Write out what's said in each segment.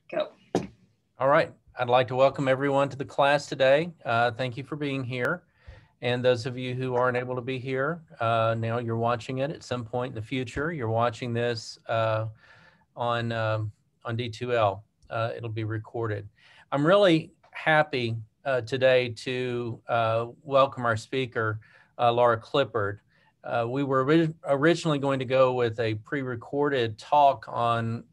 Go. All right. I'd like to welcome everyone to the class today. Thank you for being here. And those of you who aren't able to be here, now you're watching it at some point in the future. You're watching this on D2L. It'll be recorded. I'm really happy today to welcome our speaker, Laura Clippard. We were originally going to go with a pre-recorded talk on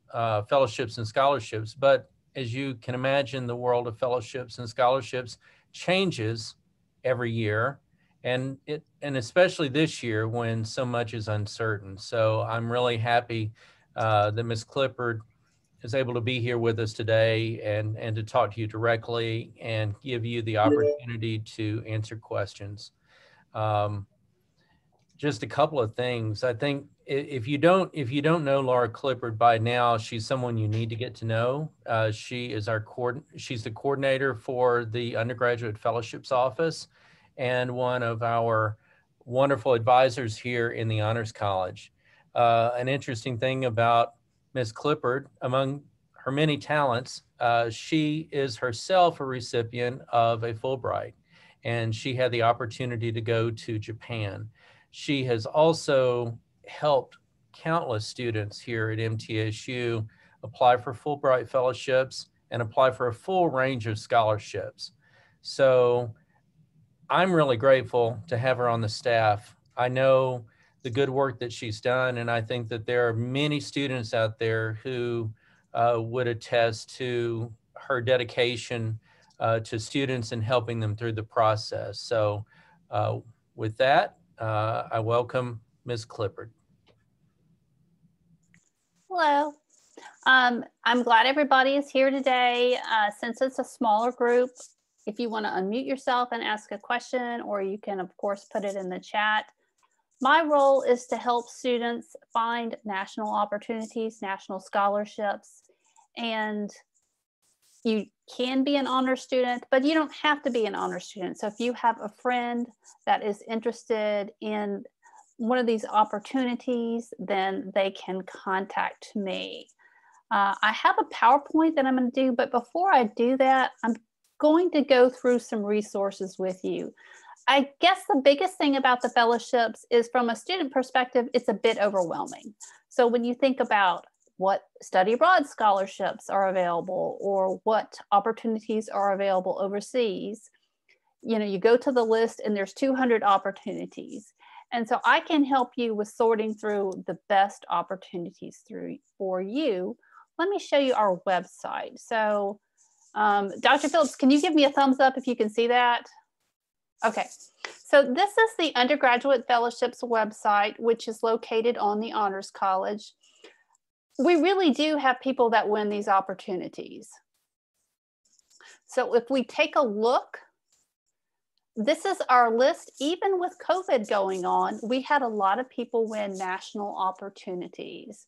fellowships and scholarships, but as you can imagine, the world of fellowships and scholarships changes every year, and especially this year when so much is uncertain. So I'm really happy that Ms. Clippard is able to be here with us today and to talk to you directly and give you the opportunity to answer questions. Just a couple of things. I think if you don't know Laura Clippard by now, she's someone you need to get to know. She's the coordinator for the Undergraduate Fellowships Office and one of our wonderful advisors here in the Honors College. An interesting thing about Ms. Clippard, among her many talents, she is herself a recipient of a Fulbright, and she had the opportunity to go to Japan. She has also helped countless students here at MTSU apply for Fulbright fellowships and apply for a full range of scholarships. So I'm really grateful to have her on the staff. I know the good work that she's done, and I think that there are many students out there who would attest to her dedication to students and helping them through the process. So with that, I welcome Ms. Clippard. Hello. I'm glad everybody is here today. Since it's a smaller group, if you want to unmute yourself and ask a question, or you can, of course, put it in the chat. My role is to help students find national opportunities, national scholarships, and you can be an honor student, but you don't have to be an honor student. So if you have a friend that is interested in one of these opportunities, then they can contact me. I have a PowerPoint that I'm going to do, but before I do that, I'm going to go through some resources with you. I guess the biggest thing about the fellowships is, from a student perspective, it's a bit overwhelming. So when you think about what study abroad scholarships are available or what opportunities are available overseas, you go to the list and there's 200 opportunities. And so I can help you with sorting through the best opportunities for you. Let me show you our website. So Dr. Phillips, can you give me a thumbs up if you can see that? Okay, so this is the Undergraduate Fellowships website, which is located on the Honors College. We really do have people that win these opportunities. So if we take a look, this is our list. Even with COVID going on, we had a lot of people win national opportunities.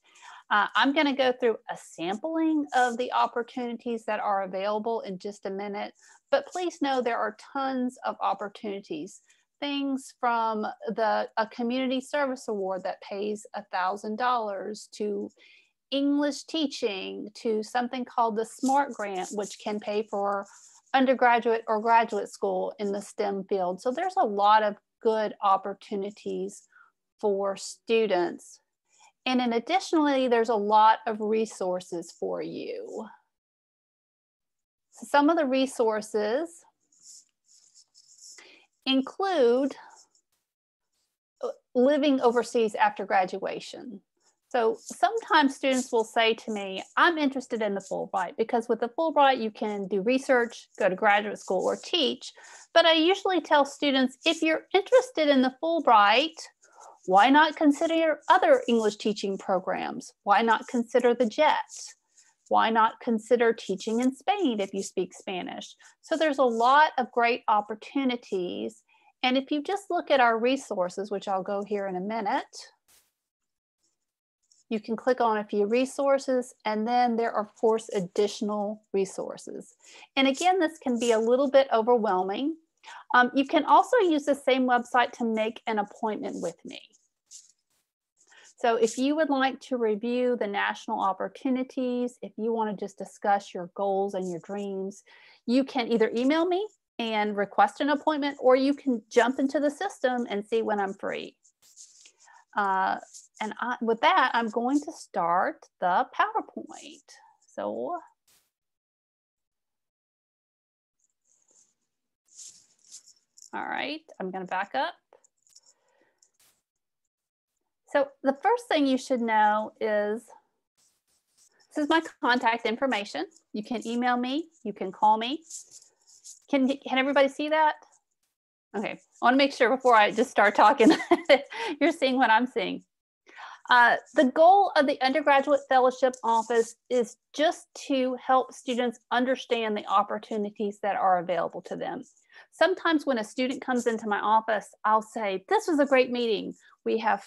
I'm going to go through a sampling of the opportunities that are available in just a minute, but please know there are tons of opportunities. Things from a community service award that pays $1,000 to English teaching, to something called the SMART grant, which can pay for undergraduate or graduate school in the STEM field. So there's a lot of good opportunities for students. And then additionally, there's a lot of resources for you. So some of the resources include living overseas after graduation. So sometimes students will say to me, I'm interested in the Fulbright, because with the Fulbright, you can do research, go to graduate school, or teach. But I usually tell students, if you're interested in the Fulbright, why not consider other English teaching programs? Why not consider the JET? Why not consider teaching in Spain if you speak Spanish? So there's a lot of great opportunities. And if you just look at our resources, which I'll go here in a minute, you can click on a few resources, and then there are, of course, additional resources. And again, this can be a little bit overwhelming. You can also use the same website to make an appointment with me. So if you would like to review the national opportunities, if you want to just discuss your goals and your dreams, you can either email me and request an appointment, or you can jump into the system and see when I'm free. With that, I'm going to start the PowerPoint. So all right, I'm going to back up. So the first thing you should know is this is my contact information. You can email me, you can call me. Can everybody see that? Okay, I want to make sure before I just start talking, you're seeing what I'm seeing. The goal of the Undergraduate Fellowship Office is just to help students understand the opportunities that are available to them. Sometimes when a student comes into my office, I'll say, this was a great meeting. We have,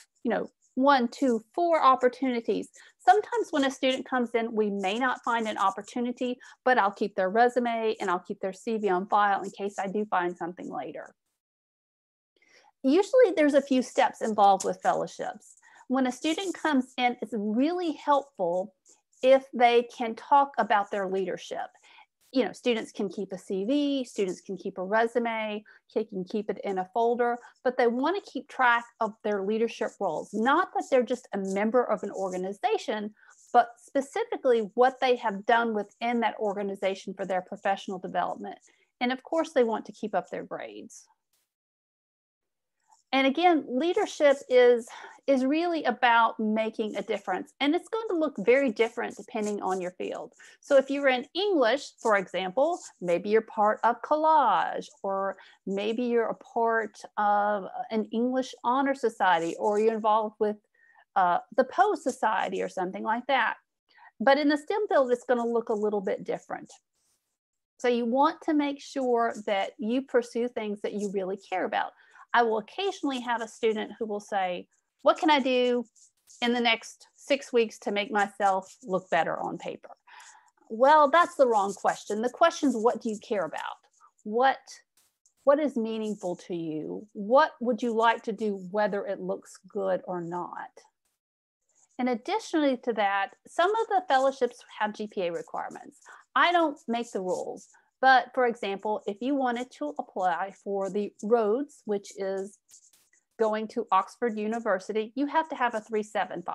1, 2, 4 opportunities. Sometimes when a student comes in, we may not find an opportunity, but I'll keep their resume and I'll keep their CV on file in case I do find something later. Usually there's a few steps involved with fellowships. When a student comes in, it's really helpful if they can talk about their leadership. Students can keep a CV, students can keep a resume, they can keep it in a folder, but they want to keep track of their leadership roles. Not that they're just a member of an organization, but specifically what they have done within that organization for their professional development. And of course, they want to keep up their grades. And again, leadership is really about making a difference. And it's going to look very different depending on your field. So if you're in English, for example, maybe you're part of collage, or maybe you're a part of an English honor society, or you're involved with the Poe Society or something like that. But in the STEM field, it's going to look a little bit different. So you want to make sure that you pursue things that you really care about. I will occasionally have a student who will say, what can I do in the next 6 weeks to make myself look better on paper? Well, that's the wrong question. The question is, what do you care about? What is meaningful to you? What would you like to do, whether it looks good or not? And additionally to that, some of the fellowships have GPA requirements. I don't make the rules. But for example, if you wanted to apply for the Rhodes, which is going to Oxford University, you have to have a 3.75.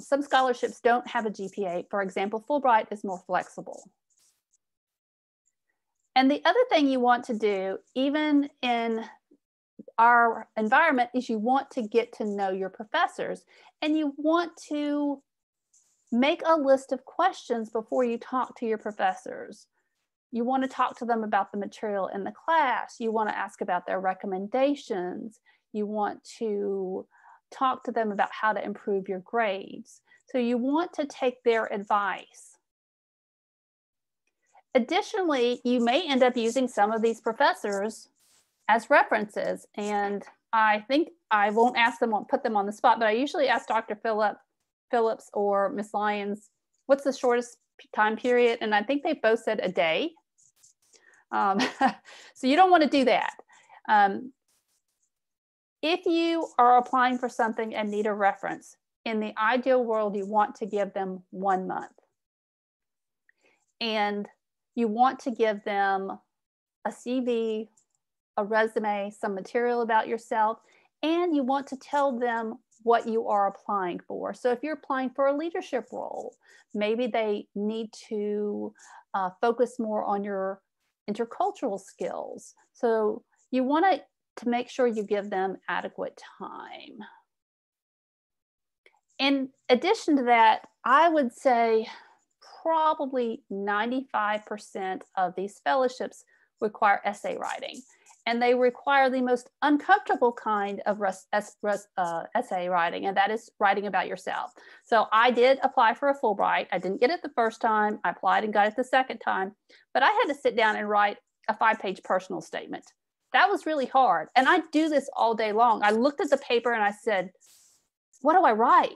Some scholarships don't have a GPA. For example, Fulbright is more flexible. And the other thing you want to do, even in our environment, is you want to get to know your professors, and you want to make a list of questions before you talk to your professors. You want to talk to them about the material in the class. You want to ask about their recommendations. You want to talk to them about how to improve your grades. So you want to take their advice. Additionally, you may end up using some of these professors as references. And I think I won't put them on the spot, but I usually ask Dr. Phillips or Miss Lyons, what's the shortest time period? And I think they both said a day. So you don't want to do that. If you are applying for something and need a reference, in the ideal world, you want to give them 1 month. And you want to give them a CV, a resume, some material about yourself, and you want to tell them what you are applying for. So if you're applying for a leadership role, maybe they need to focus more on your intercultural skills. So you want to make sure you give them adequate time. In addition to that, I would say probably 95% of these fellowships require essay writing. And they require the most uncomfortable kind of essay writing, and that is writing about yourself. So I did apply for a Fulbright. I didn't get it the first time. I applied and got it the second time. But I had to sit down and write a 5-page personal statement. That was really hard. And I do this all day long. I looked at the paper and I said, what do I write?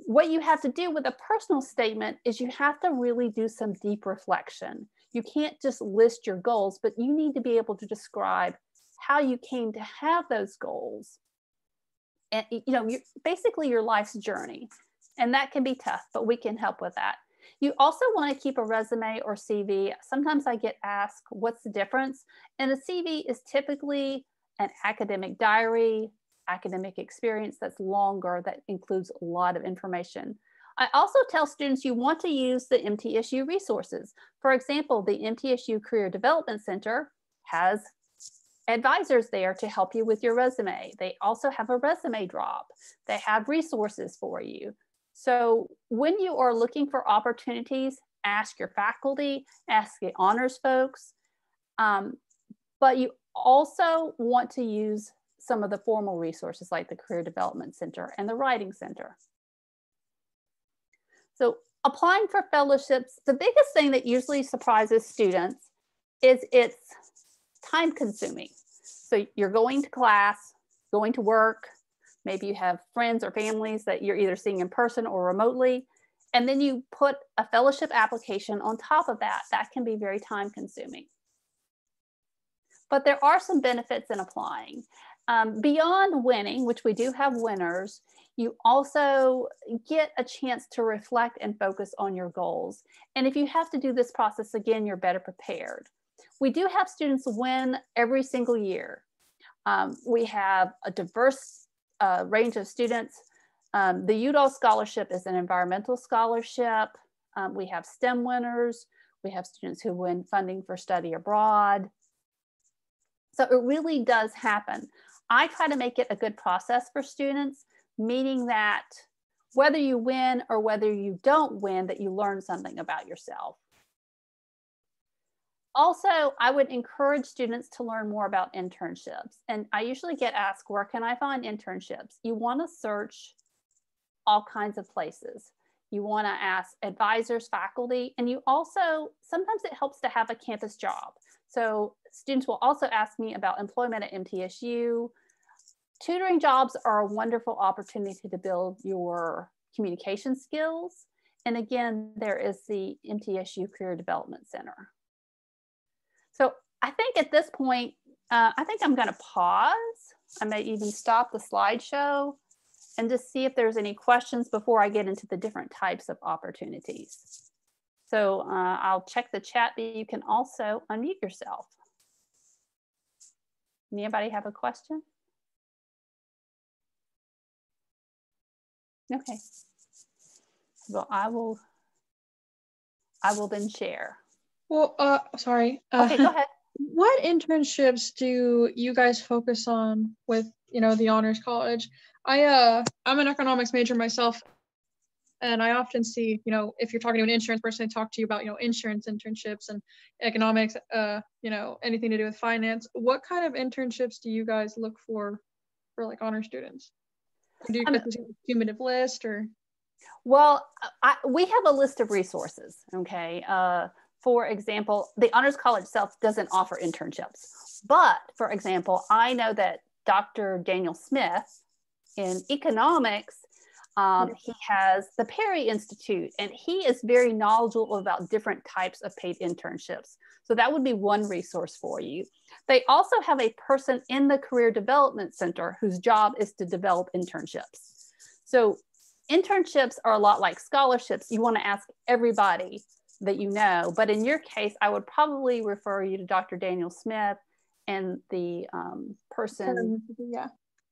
What you have to do with a personal statement is you have to really do some deep reflection. You can't just list your goals, but you need to be able to describe how you came to have those goals, and basically your life's journey. And that can be tough, but we can help with that. You also want to keep a resume or CV. Sometimes I get asked, what's the difference? And a CV is typically an academic diary, academic experience that's longer, that includes a lot of information. I also tell students you want to use the MTSU resources. For example, the MTSU Career Development Center has advisors there to help you with your resume. They also have a resume drop. They have resources for you. So when you are looking for opportunities, ask your faculty, ask the honors folks, but you also want to use some of the formal resources like the Career Development Center and the Writing Center. So applying for fellowships, the biggest thing that usually surprises students is it's time consuming. So you're going to class, going to work, maybe you have friends or families that you're either seeing in person or remotely, and then you put a fellowship application on top of that. That can be very time consuming. But there are some benefits in applying. Beyond winning, which we do have winners, you also get a chance to reflect and focus on your goals. And if you have to do this process again, you're better prepared. We do have students win every single year. We have a diverse range of students. The Udall Scholarship is an environmental scholarship. We have STEM winners. We have students who win funding for study abroad. So it really does happen. I try to make it a good process for students, meaning that whether you win or whether you don't win, that you learn something about yourself. Also, I would encourage students to learn more about internships. And I usually get asked, where can I find internships? You want to search all kinds of places. You want to ask advisors, faculty, and you also, sometimes it helps to have a campus job. So students will also ask me about employment at MTSU. Tutoring jobs are a wonderful opportunity to build your communication skills. And again, there is the MTSU Career Development Center. So I think at this point, I think I'm going to pause. I may even stop the slideshow and just see if there's any questions before I get into the different types of opportunities. So I'll check the chat, but you can also unmute yourself. Anybody have a question? Okay. Well, I will then share. Well, sorry. Okay, go ahead. What internships do you guys focus on with, the Honors College? I'm an economics major myself, and I often see, if you're talking to an insurance person, they talk to you about, insurance internships and economics, anything to do with finance. What kind of internships do you guys look for like honor students? Do you guys use a cumulative list or? Well, we have a list of resources, okay? For example, the Honors College itself doesn't offer internships. But for example, I know that Dr. Daniel Smith in economics, he has the Perry Institute, and he is very knowledgeable about different types of paid internships. So that would be one resource for you. They also have a person in the Career Development Center whose job is to develop internships. So internships are a lot like scholarships. You want to ask everybody that you know, but in your case, I would probably refer you to Dr. Daniel Smith and the person,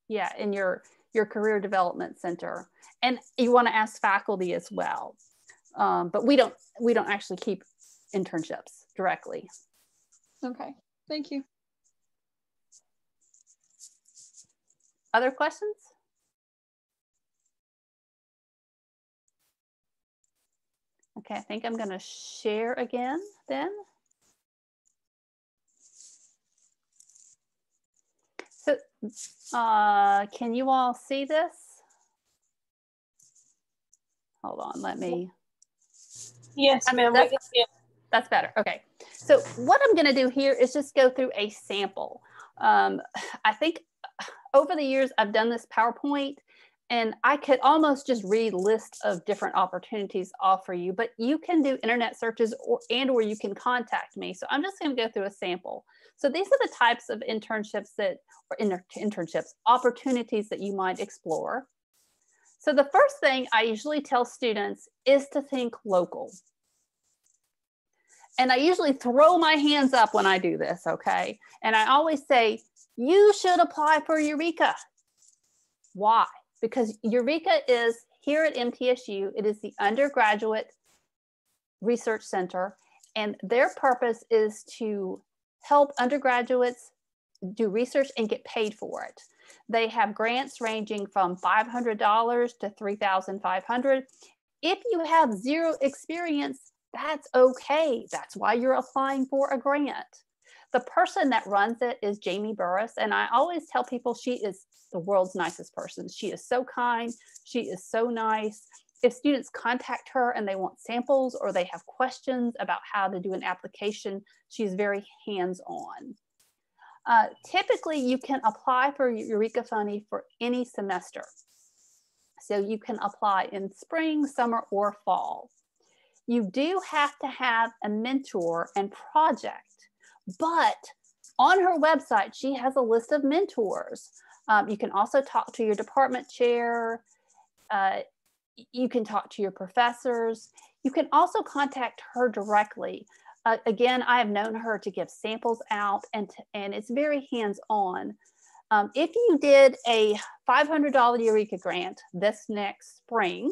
in your Career Development Center. And you want to ask faculty as well. But we don't actually keep internships directly. Okay, thank you. Other questions? Okay, I think I'm going to share again then. So can you all see this? Hold on, let me. Yes, ma'am, we can see it. That's better. Okay. So what I'm going to do here is just go through a sample. I think over the years, I've done this PowerPoint, And I could almost just read lists of different opportunities off for you, but you can do internet searches or you can contact me. So I'm just going to go through a sample. So these are the types of internships opportunities that you might explore. So the first thing I usually tell students is to think local. And I usually throw my hands up when I do this, okay? And I always say, you should apply for Eureka. Why? Because Eureka is here at MTSU. It is the Undergraduate Research Center, and their purpose is to help undergraduates do research and get paid for it. They have grants ranging from $500 to $3,500. If you have zero experience, that's okay. That's why you're applying for a grant. The person that runs it is Jamie Burris, and I always tell people she is the world's nicest person. She is so kind. She is so nice. If students contact her and they want samples or they have questions about how to do an application, she's very hands-on. Typically, you can apply for Eureka Funding for any semester. So you can apply in spring, summer, or fall. You do have to have a mentor and project, but on her website, she has a list of mentors. You can also talk to your department chair. You can talk to your professors. You can also contact her directly. Again, I have known her to give samples out, and it's very hands-on. If you did a $500 Eureka grant this next spring,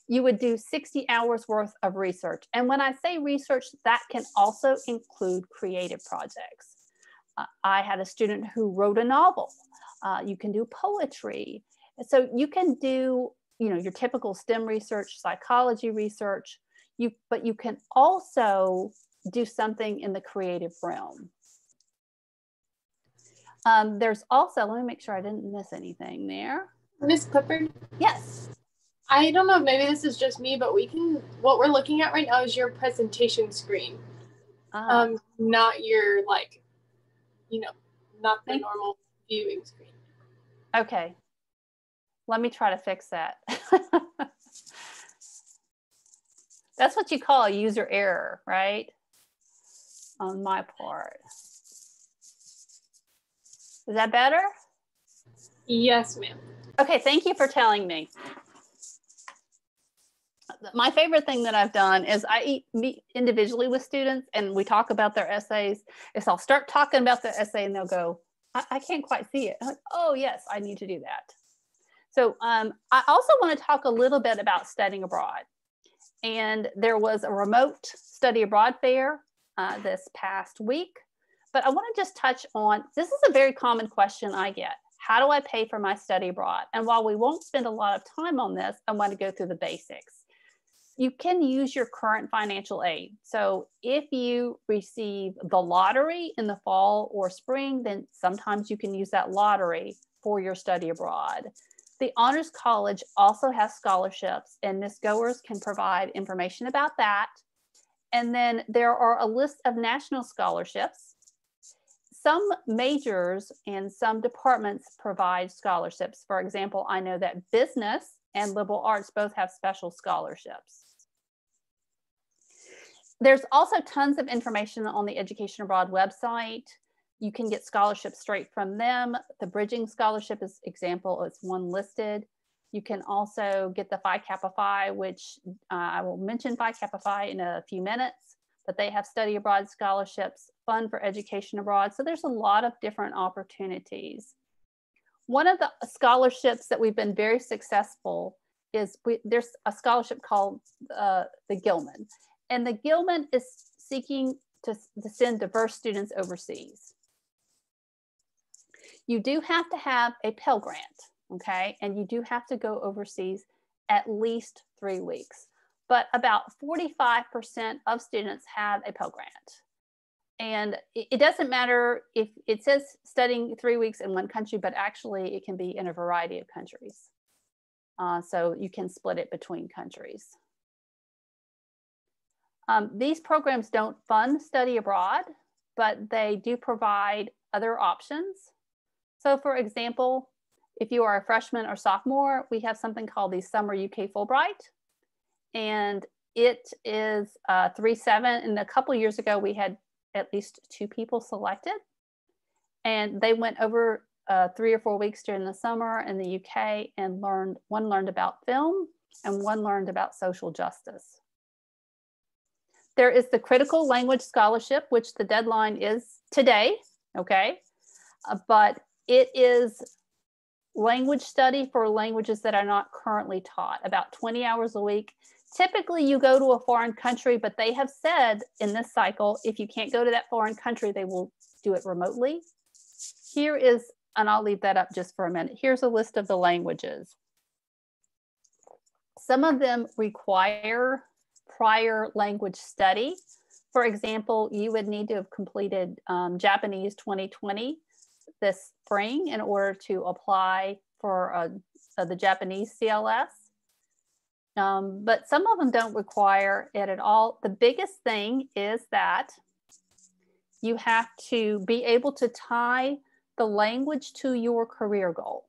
you would do 60 hours worth of research. And when I say research, that can also include creative projects. I had a student who wrote a novel. You can do poetry. So you can do, your typical STEM research, psychology research, but you can also do something in the creative realm. There's also, let me make sure I didn't miss anything there. Miss Clippard? Yes. I don't know if maybe this is just me, but what we're looking at right now is your presentation screen. Not your, not the normal viewing screen. Okay. Let me try to fix that. That's what you call a user error, right? On my part. Is that better? Yes, ma'am. Okay, thank you for telling me. My favorite thing that I've done is I meet individually with students and we talk about their essays. Is I'll start talking about the essay and they'll go, I can't quite see it. I'm like, oh yes, I need to do that. So I also want to talk a little bit about studying abroad. And there was a remote study abroad fair this past week, but I want to just touch on, this is a very common question I get. How do I pay for my study abroad? And while we won't spend a lot of time on this, I want to go through the basics. You can use your current financial aid. So if you receive the lottery in the fall or spring, then sometimes you can use that lottery for your study abroad. The Honors College also has scholarships, and Miss Goers can provide information about that. And then there are a list of national scholarships. Some majors and some departments provide scholarships. For example, I know that business and liberal arts both have special scholarships. There's also tons of information on the Education Abroad website. You can get scholarships straight from them. The Bridging Scholarship is example, it's one listed. You can also get the Phi Kappa Phi, which I will mention Phi Kappa Phi in a few minutes, but they have study abroad scholarships, Fund for Education Abroad. So there's a lot of different opportunities. One of the scholarships that we've been very successful is there's a scholarship called the Gilman. And the Gilman is seeking to send diverse students overseas. You do have to have a Pell Grant, okay? And you do have to go overseas at least 3 weeks. But about 45% of students have a Pell Grant. And it doesn't matter if it says studying 3 weeks in one country, but actually it can be in a variety of countries. So you can split it between countries. These programs don't fund study abroad, but they do provide other options. So for example, If you are a freshman or sophomore, we have something called the Summer UK Fulbright. And it is 3-7. And a couple of years ago, we had at least 2 people selected. And they went over 3 or 4 weeks during the summer in the UK and one learned about film and one learned about social justice. There is the Critical Language Scholarship, which the deadline is today, okay? But it is language study for languages that are not currently taught, about 20 hours a week. Typically you go to a foreign country, but they have said in this cycle, if you can't go to that foreign country, they will do it remotely. Here is, and I'll leave that up just for a minute. Here's a list of the languages. Some of them require prior language study. For example, you would need to have completed Japanese 2020 this spring in order to apply for the Japanese CLS. But some of them don't require it at all. The biggest thing is that you have to be able to tie the language to your career goal.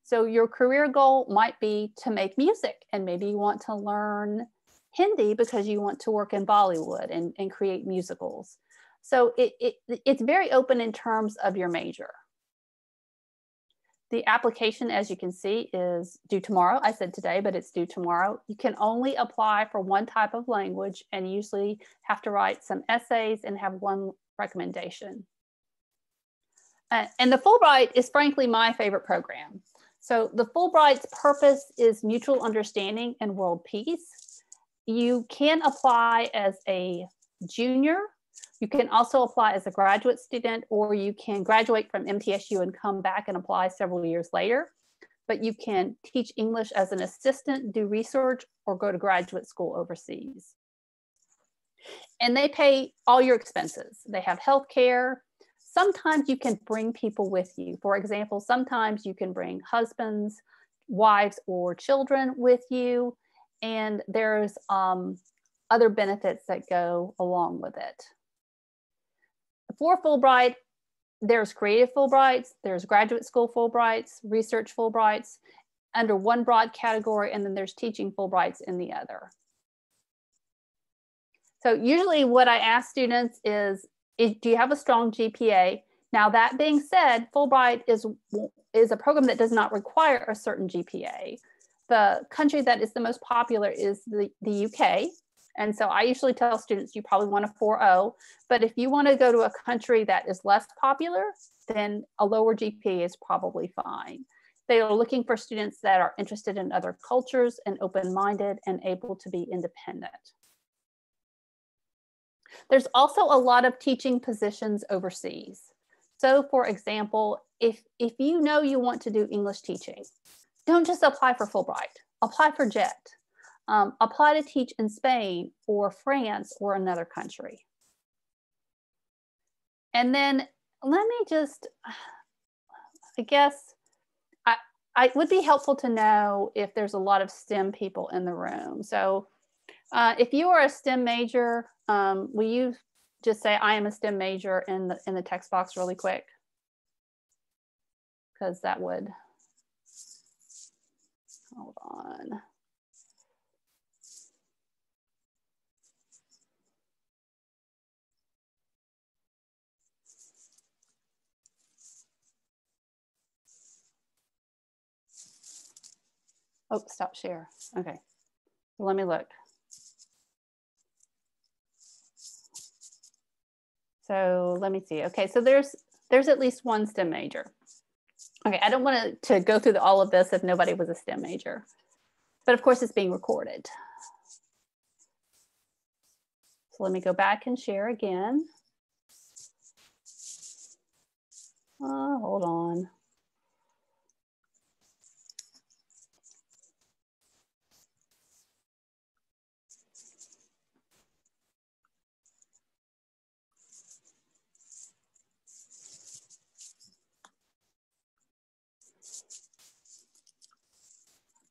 So your career goal might be to make music, and maybe you want to learn Hindi because you want to work in Bollywood and create musicals. So it's very open in terms of your major. The application, as you can see, is due tomorrow. I said today, but it's due tomorrow. You can only apply for one type of language and usually have to write some essays and have one recommendation. And the Fulbright is frankly my favorite program. So the Fulbright's purpose is mutual understanding and world peace. You can apply as a junior. You can also apply as a graduate student, or you can graduate from MTSU and come back and apply several years later. But you can teach English as an assistant, do research, or go to graduate school overseas. And they pay all your expenses. They have health care. Sometimes you can bring people with you. For example, sometimes you can bring husbands, wives, or children with you. And there's other benefits that go along with it. For Fulbright, there's creative Fulbrights, there's graduate school Fulbrights, research Fulbrights under one broad category, and then there's teaching Fulbrights in the other. So usually what I ask students is do you have a strong GPA? Now that being said, Fulbright is a program that does not require a certain GPA. The country that is the most popular is the UK. And so I usually tell students you probably want a 4.0, but if you want to go to a country that is less popular, then a lower GPA is probably fine. They are looking for students that are interested in other cultures and open-minded and able to be independent. There's also a lot of teaching positions overseas. So for example, if you know you want to do English teaching, don't just apply for Fulbright, apply for JET. Apply to teach in Spain or France or another country. And then let me just, I guess, I would be helpful to know if there's a lot of STEM people in the room. So if you are a STEM major, will you just say, I am a STEM major in the text box really quick? Because that would, hold on. Oh, stop share. Okay, let me look. So let me see. Okay, so there's at least one STEM major. Okay, I don't want to go through all of this if nobody was a STEM major, but of course it's being recorded. So let me go back and share again. Hold on.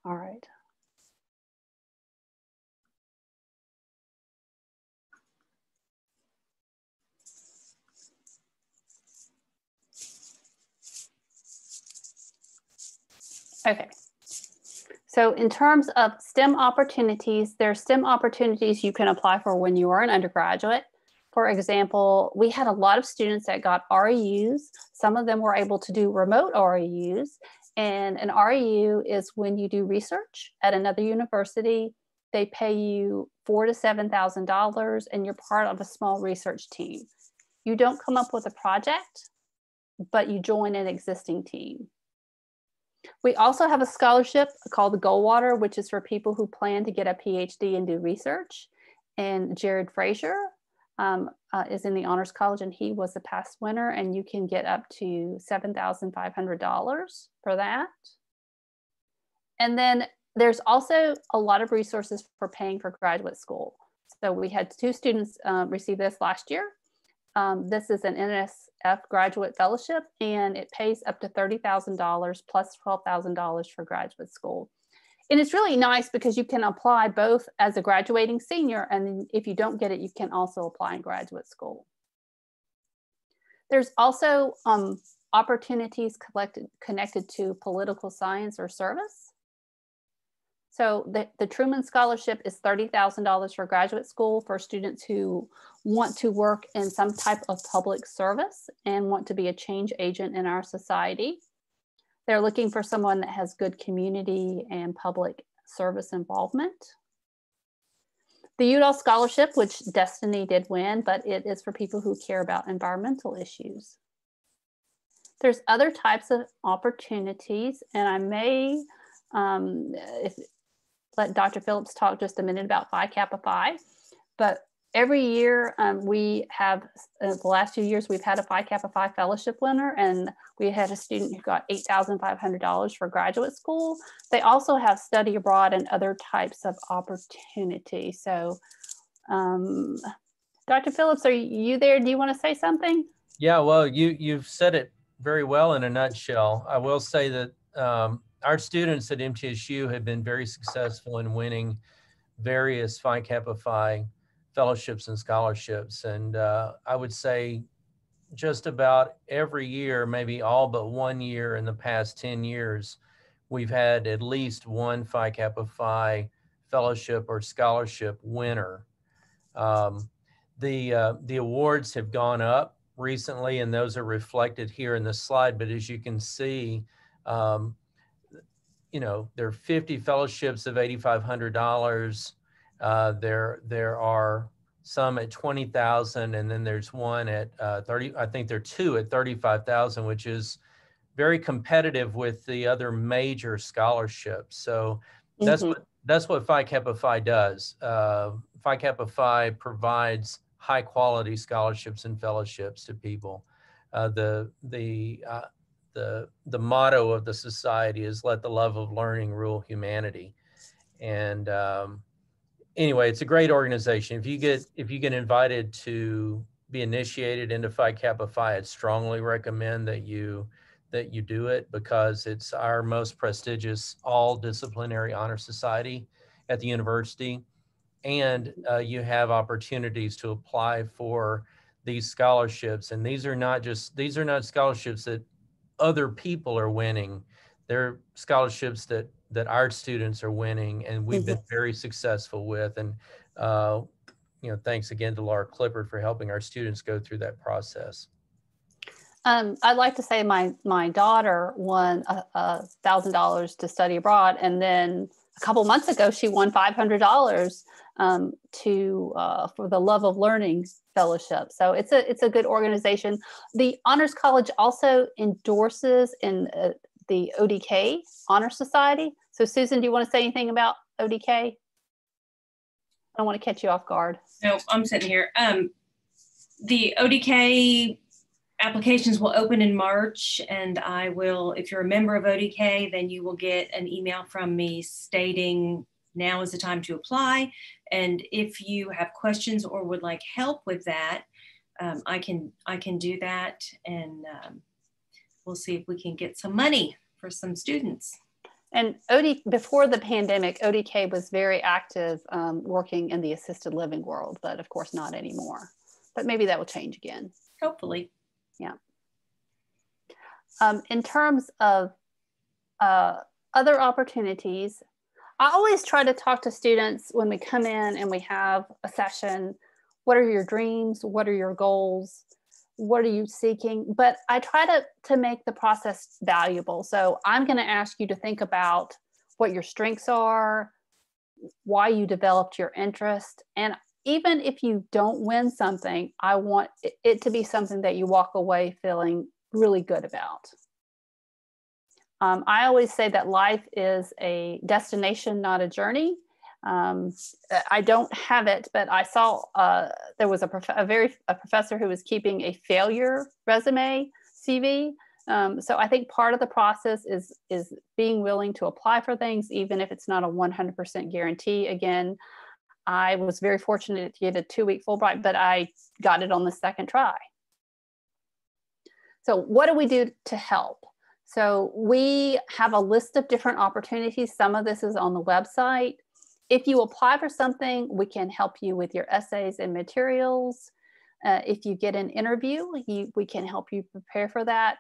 All right. Okay. So in terms of STEM opportunities, there are STEM opportunities you can apply for when you are an undergraduate. For example, we had a lot of students that got REUs. Some of them were able to do remote REUs. And an REU is when you do research at another university. They pay you $4,000 to $7,000 and you're part of a small research team. You don't come up with a project, but you join an existing team. We also have a scholarship called the Goldwater, which is for people who plan to get a PhD and do research. And Jared Frazier is in the Honors College, and he was the past winner, and you can get up to $7,500 for that. And then there's also a lot of resources for paying for graduate school. So we had 2 students receive this last year. This is an NSF graduate fellowship, and it pays up to $30,000 plus $12,000 for graduate school. And it's really nice because you can apply both as a graduating senior, and if you don't get it, you can also apply in graduate school. There's also opportunities connected to political science or service. So the Truman Scholarship is $30,000 for graduate school for students who want to work in some type of public service and want to be a change agent in our society. They're looking for someone that has good community and public service involvement. The Udall Scholarship, which Destiny did win, but it is for people who care about environmental issues. There's other types of opportunities, and I may, let Dr. Phillips talk just a minute about Phi Kappa Phi, but every year we have, the last few years, we've had a Phi Kappa Phi fellowship winner, and we had a student who got $8,500 for graduate school. They also have study abroad and other types of opportunity. So Dr. Phillips, are you there? Do you want to say something? Yeah, well, you've said it very well in a nutshell. I will say that our students at MTSU have been very successful in winning various Phi Kappa Phi fellowships and scholarships. And I would say just about every year, maybe all but one year in the past 10 years, we've had at least one Phi Kappa Phi fellowship or scholarship winner. The awards have gone up recently, and those are reflected here in this slide. But as you can see, you know, there are 50 fellowships of $8,500. There are some at 20,000, and then there's one at 30. I think there are 2 at 35,000, which is very competitive with the other major scholarships. So that's what Phi Kappa Phi does. Phi Kappa Phi provides high quality scholarships and fellowships to people. The motto of the society is "Let the love of learning rule humanity." And anyway, it's a great organization. If you get invited to be initiated into Phi Kappa Phi, I'd strongly recommend that you do it, because it's our most prestigious all-disciplinary honor society at the university, and you have opportunities to apply for these scholarships. And these are not scholarships that other people are winning. They're scholarships that our students are winning, and we've been very successful with. And you know, thanks again to Laura Clippard for helping our students go through that process. I'd like to say my daughter won $1,000 to study abroad, and then a couple months ago she won $500 for the Love of Learning Fellowship. So it's a good organization. The Honors College also endorses in the ODK Honor Society. So Susan, do you want to say anything about ODK? I don't want to catch you off guard. No, I'm sitting here. The ODK applications will open in March, and I will, if you're a member of ODK, then you will get an email from me stating now is the time to apply. And if you have questions or would like help with that, I can do that, and we'll see if we can get some money for some students. And before the pandemic, ODK was very active working in the assisted living world, but of course not anymore. But maybe that will change again. Hopefully. Yeah. In terms of other opportunities. I always try to talk to students when we come in and we have a session. What are your dreams? What are your goals? What are you seeking? But I try to make the process valuable. So I'm going to ask you to think about what your strengths are, why you developed your interest. And even if you don't win something, I want it to be something that you walk away feeling really good about. I always say that life is a destination, not a journey. I don't have it, but I saw there was a professor who was keeping a failure resume, CV. So I think part of the process is being willing to apply for things, even if it's not a 100% guarantee. Again, I was very fortunate to get a 2-week Fulbright, but I got it on the second try. So what do we do to help? So we have a list of different opportunities. Some of this is on the website. If you apply for something, we can help you with your essays and materials. If you get an interview, we can help you prepare for that.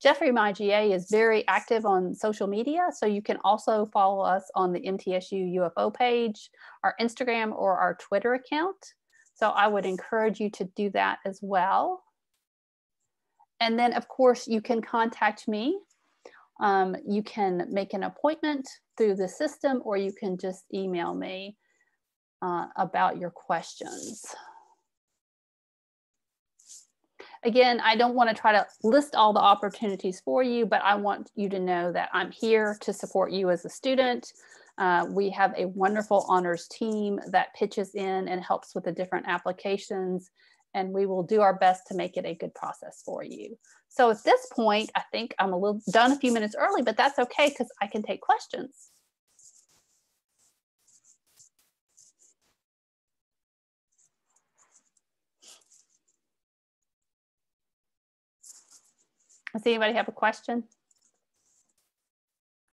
Jeffrey, my GA, is very active on social media, so you can also follow us on the MTSU UFO page, our Instagram, or our Twitter account. So I would encourage you to do that as well. And then, of course, you can contact me. You can make an appointment through the system, or you can just email me about your questions. Again, I don't want to try to list all the opportunities for you, but I want you to know that I'm here to support you as a student. We have a wonderful honors team that pitches in and helps with the different applications, and we will do our best to make it a good process for you. So at this point, I think I'm done a few minutes early, but that's okay because I can take questions. Does anybody have a question?